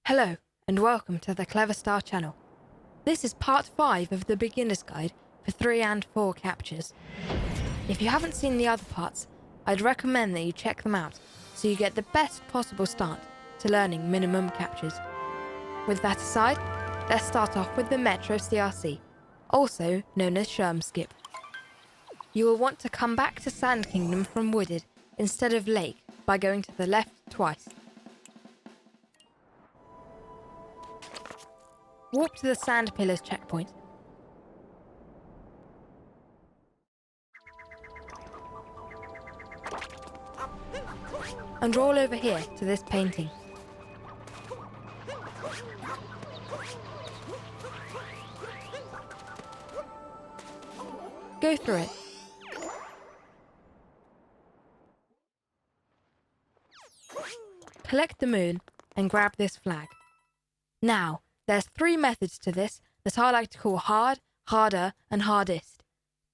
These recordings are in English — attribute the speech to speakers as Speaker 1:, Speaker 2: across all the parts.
Speaker 1: Hello and welcome to the Cleverstar channel. This is part 5 of the beginner's guide for 3 and 4 captures. If you haven't seen the other parts, I'd recommend that you check them out so you get the best possible start to learning minimum captures. With that aside, let's start off with the Metro CRC, also known as Sherm skip. You will want to come back to Sand Kingdom from Wooded instead of Lake by going to the left twice. Warp to the Sand Pillars checkpoint. And roll over here to this painting. Go through it. Collect the moon and grab this flag. Now, there's 3 methods to this that I like to call hard, harder, and hardest.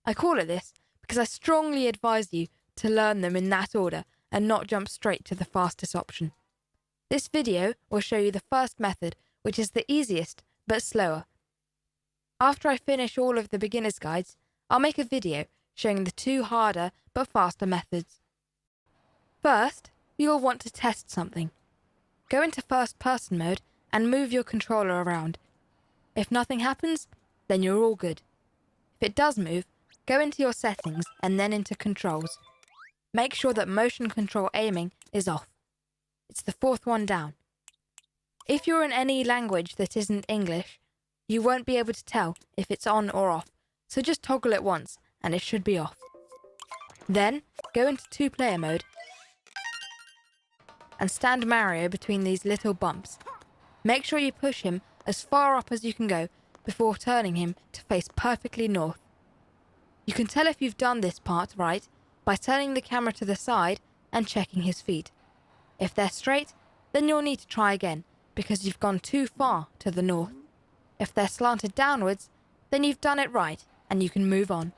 Speaker 1: I call it this because I strongly advise you to learn them in that order and not jump straight to the fastest option. This video will show you the first method, which is the easiest but slower. After I finish all of the beginner's guides, I'll make a video showing the 2 harder but faster methods. First, you'll want to test something. Go into first person mode and move your controller around. If nothing happens, then you're all good. If it does move, go into your settings and then into controls. Make sure that motion control aiming is off. It's the 4th one down. If you're in any language that isn't English, you won't be able to tell if it's on or off, so just toggle it once and it should be off. Then, go into 2-player mode and stand Mario between these little bumps. Make sure you push him as far up as you can go before turning him to face perfectly north. You can tell if you've done this part right by turning the camera to the side and checking his feet. If they're straight, then you'll need to try again because you've gone too far to the north. If they're slanted downwards, then you've done it right and you can move on.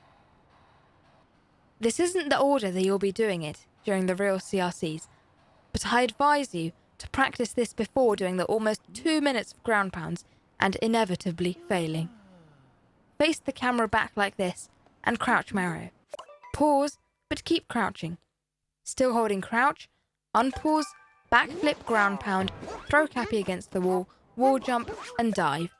Speaker 1: This isn't the order that you'll be doing it during the real CRCs, but I advise you to practice this before doing the almost 2 minutes of ground pounds and inevitably failing. Face the camera back like this and crouch Mario. Pause, but keep crouching. Still holding crouch, unpause, backflip ground pound, throw Cappy against the wall jump and dive.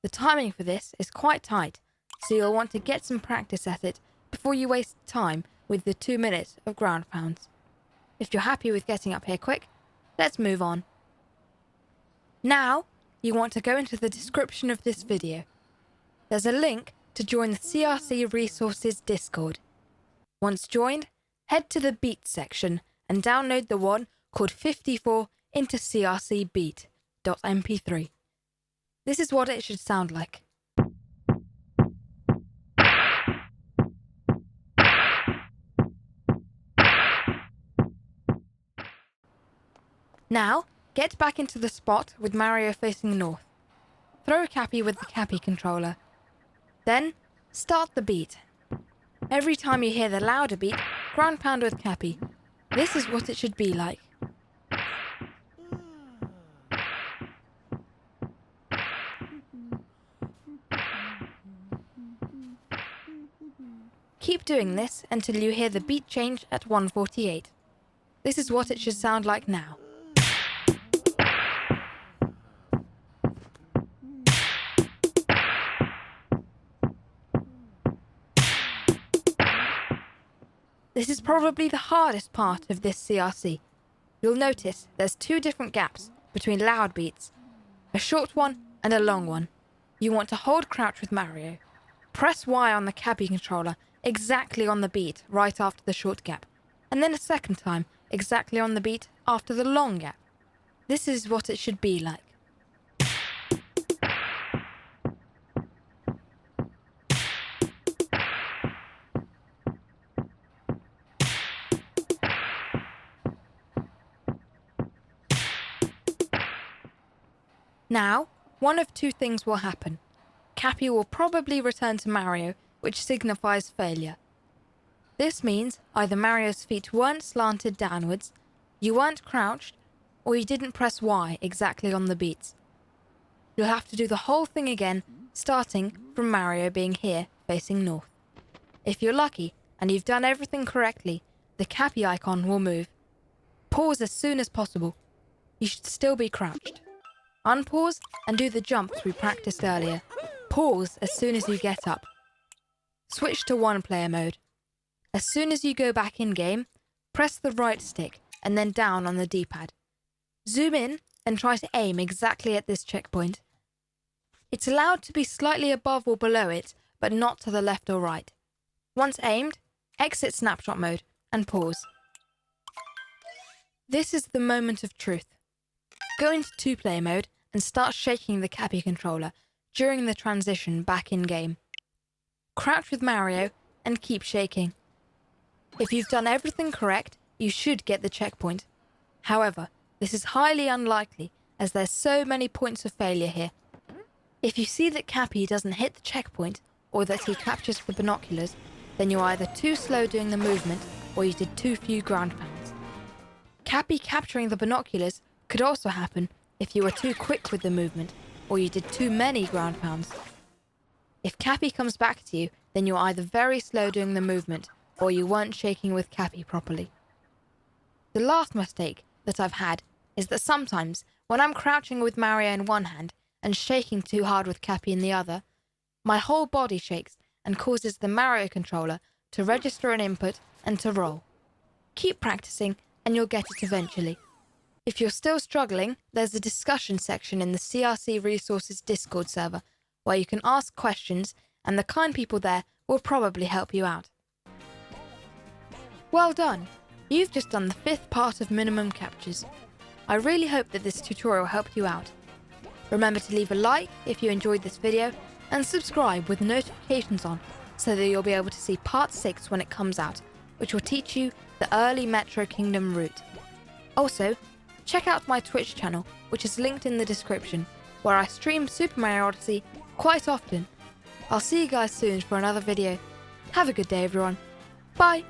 Speaker 1: The timing for this is quite tight, so you'll want to get some practice at it before you waste time with the 2 minutes of ground pounds. If you're happy with getting up here quick, let's move on. Now, you want to go into the description of this video. There's a link to join the CRC Resources Discord. Once joined, head to the Beat section and download the one called 54 into CRC Beat.mp3. This is what it should sound like. Now, get back into the spot with Mario facing north. Throw Cappy with the Cappy controller. Then, start the beat. Every time you hear the louder beat, ground pound with Cappy. This is what it should be like. Keep doing this until you hear the beat change at 148. This is what it should sound like now. This is probably the hardest part of this CRC. You'll notice there's 2 different gaps between loud beats, a short one and a long one. You want to hold crouch with Mario. Press Y on the Cappy controller exactly on the beat right after the short gap, and then a second time exactly on the beat after the long gap. This is what it should be like. Now, one of 2 things will happen. Cappy will probably return to Mario, which signifies failure. This means either Mario's feet weren't slanted downwards, you weren't crouched, or you didn't press Y exactly on the beats. You'll have to do the whole thing again, starting from Mario being here, facing north. If you're lucky and you've done everything correctly, the Cappy icon will move. Pause as soon as possible. You should still be crouched. Unpause and do the jumps we practiced earlier. Pause as soon as you get up. Switch to one-player mode. As soon as you go back in game, press the right stick and then down on the D-pad. Zoom in and try to aim exactly at this checkpoint. It's allowed to be slightly above or below it, but not to the left or right. Once aimed, exit snapshot mode and pause. This is the moment of truth. Go into two-player mode and start shaking the Cappy controller during the transition back in game. Crouch with Mario and keep shaking. If you've done everything correct, you should get the checkpoint. However, this is highly unlikely as there's so many points of failure here. If you see that Cappy doesn't hit the checkpoint or that he captures the binoculars, then you're either too slow doing the movement or you did too few ground pounds. Cappy capturing the binoculars could also happen if you were too quick with the movement or you did too many ground pounds. If Cappy comes back to you, then you're either very slow doing the movement or you weren't shaking with Cappy properly. The last mistake that I've had is that sometimes when I'm crouching with Mario in one hand and shaking too hard with Cappy in the other, my whole body shakes and causes the Mario controller to register an input and to roll. Keep practicing and you'll get it eventually. If you're still struggling, there's a discussion section in the CRC Resources Discord server where you can ask questions and the kind people there will probably help you out. Well done! You've just done the 5th part of minimum captures. I really hope that this tutorial helped you out. Remember to leave a like if you enjoyed this video and subscribe with notifications on so that you'll be able to see part 6 when it comes out, which will teach you the early Metro Kingdom route. Also, check out my Twitch channel, which is linked in the description, where I stream Super Mario Odyssey quite often. I'll see you guys soon for another video. Have a good day everyone. Bye!